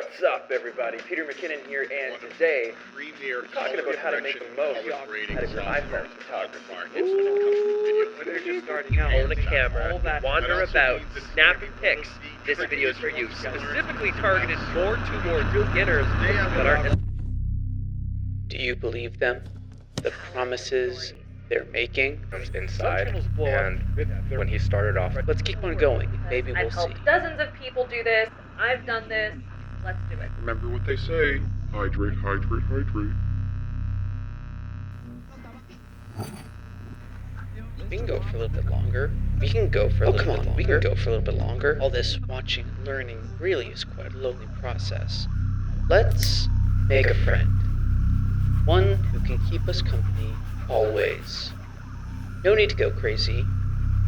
What's up, everybody? Peter McKinnon here, and today we're talking about how to make the most out of your iPhone photography. When you're just starting out, own a camera, wander about, snap pics. This video is for you, specifically targeted more to beginners that are. Do you believe them? The promises they're making? Inside, and when he started off, Let's keep on going. Maybe we'll I've see. helped dozens of people do this. I've done this. Let's do it. Remember what they say. Hydrate, hydrate, hydrate. We can go for a little bit longer. We can go for a little bit longer. We can go for a little bit longer. All this watching and learning really is quite a lonely process. Let's make a friend. One who can keep us company always. No need to go crazy.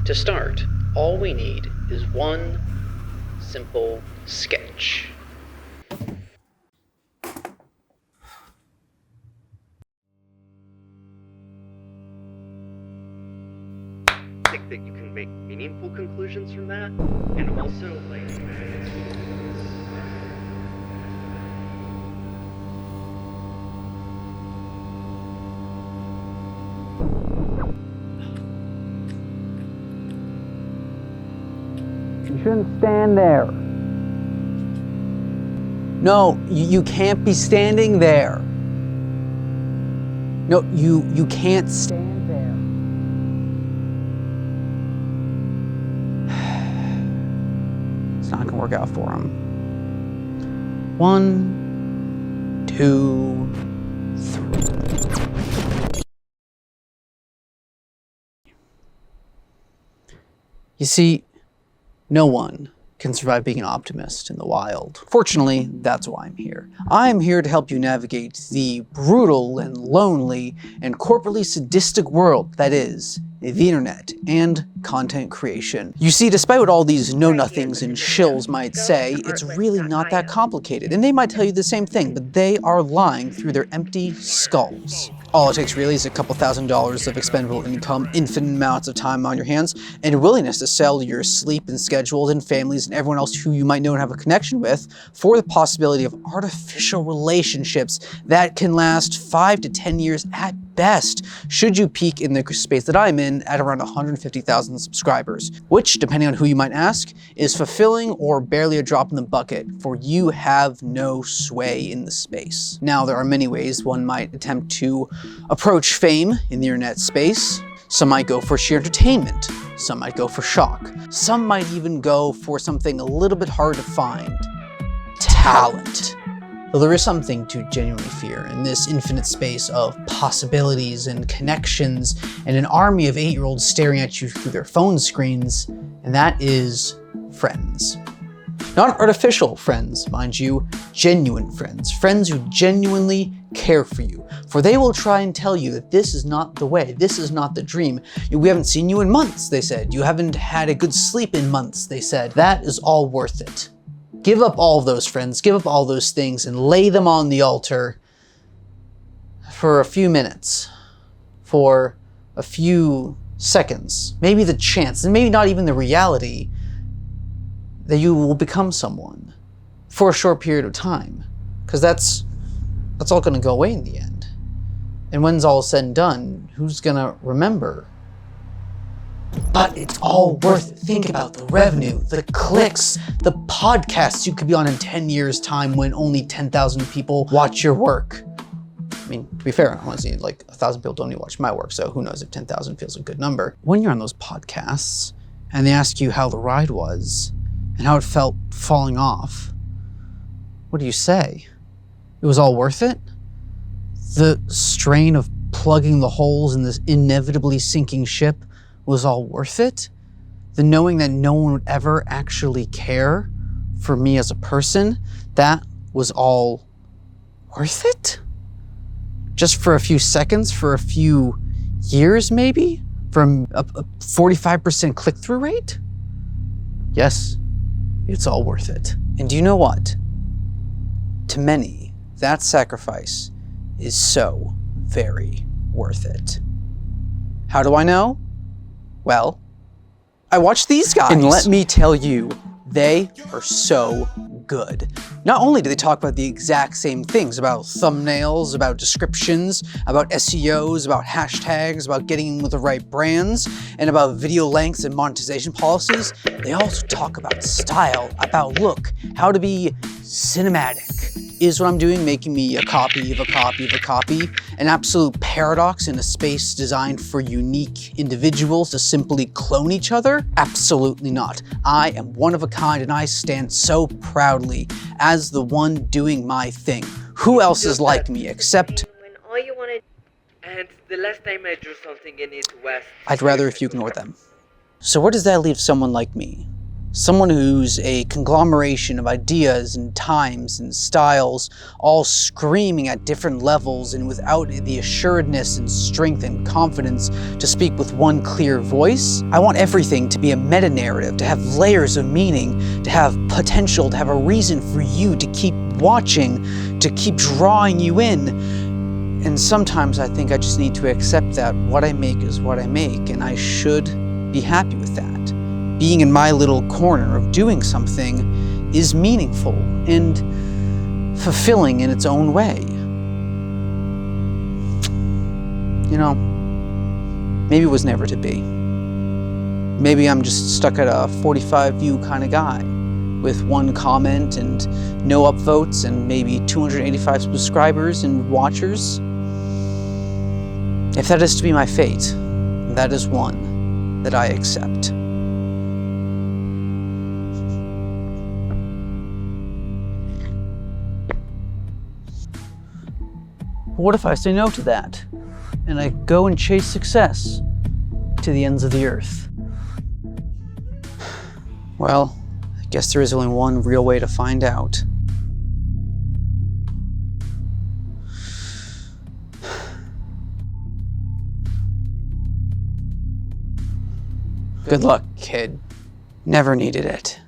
To start, all we need is one simple sketch. I think that you can make meaningful conclusions from that, and also You shouldn't stand there. No, you can't be standing there. No, you can't stand there. It's not gonna work out for him. 1, 2, 3. You see, no one can survive being an optimist in the wild. Fortunately, that's why I'm here. I'm here to help you navigate the brutal and lonely and corporately sadistic world that is the internet and content creation. You see, despite what all these know-nothings and shills might say, it's really not that complicated. And they might tell you the same thing, but they are lying through their empty skulls. All it takes really is a couple $1,000s of expendable income, infinite amounts of time on your hands, and a willingness to sell your sleep and schedules and families and everyone else who you might know and have a connection with for the possibility of artificial relationships that can last 5 to 10 years at best, should you peak in the space that I'm in at around 150,000 subscribers, which, depending on who you might ask, is fulfilling or barely a drop in the bucket, for you have no sway in the space. Now, there are many ways one might attempt to approach fame in the internet space. Some might go for sheer entertainment. Some might go for shock. Some might even go for something a little bit hard to find: talent. Though there is something to genuinely fear in this infinite space of possibilities and connections and an army of 8-year-olds staring at you through their phone screens, and that is friends. Not artificial friends, mind you, genuine friends. Friends who genuinely care for you. For they will try and tell you that this is not the way, this is not the dream. We haven't seen you in months, they said. You haven't had a good sleep in months, they said. That is all worth it. Give up all of those friends, give up all those things, and lay them on the altar for a few minutes, for a few seconds, maybe the chance, and maybe not even the reality that you will become someone for a short period of time, because that's all gonna go away in the end. And when it's all said and done, who's gonna remember? But it's all worth it. Think about the revenue, the clicks, the podcasts you could be on in 10 years' time when only 10,000 people watch your work. I mean, to be fair, honestly, like 1,000 people don't even watch my work, so who knows if 10,000 feels a good number. When you're on those podcasts and they ask you how the ride was and how it felt falling off, what do you say? It was all worth it? The strain of plugging the holes in this inevitably sinking ship was all worth it? The knowing that no one would ever actually care for me as a person, that was all worth it? Just for a few seconds, for a few years maybe? From a 45% click-through rate? Yes, it's all worth it. And do you know what? To many, that sacrifice is so very worth it. How do I know? Well, I watched these guys. And let me tell you, they are so good. Not only do they talk about the exact same things, about thumbnails, about descriptions, about SEOs, about hashtags, about getting in with the right brands, and about video lengths and monetization policies, they also talk about style, about look, how to be cinematic. Is what I'm doing making me a copy of a copy of a copy? An absolute paradox in a space designed for unique individuals to simply clone each other? Absolutely not. I am one of a kind and I stand so proudly as the one doing my thing. Who else is like me except... When all you wanted... And the last time I drew something in it was... I'd rather if you ignore them. So where does that leave someone like me? Someone who's a conglomeration of ideas and times and styles, all screaming at different levels and without the assuredness and strength and confidence to speak with one clear voice. I want everything to be a meta-narrative, to have layers of meaning, to have potential, to have a reason for you to keep watching, to keep drawing you in. And sometimes I think I just need to accept that what I make is what I make, and I should be happy with that. Being in my little corner of doing something is meaningful and fulfilling in its own way. You know, maybe it was never to be. Maybe I'm just stuck at a 45 view kind of guy with one comment and no upvotes and maybe 285 subscribers and watchers. If that is to be my fate, that is one that I accept. What if I say no to that, and I go and chase success to the ends of the earth? Well, I guess there is only one real way to find out. Good luck, kid. Never needed it.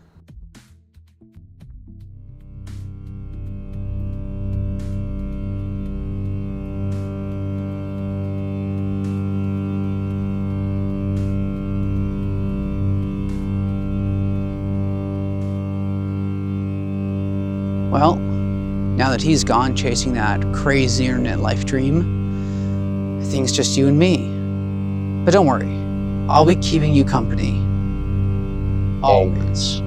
Well, now that he's gone chasing that crazy internet life dream, I think it's just you and me. But don't worry, I'll be keeping you company. Always.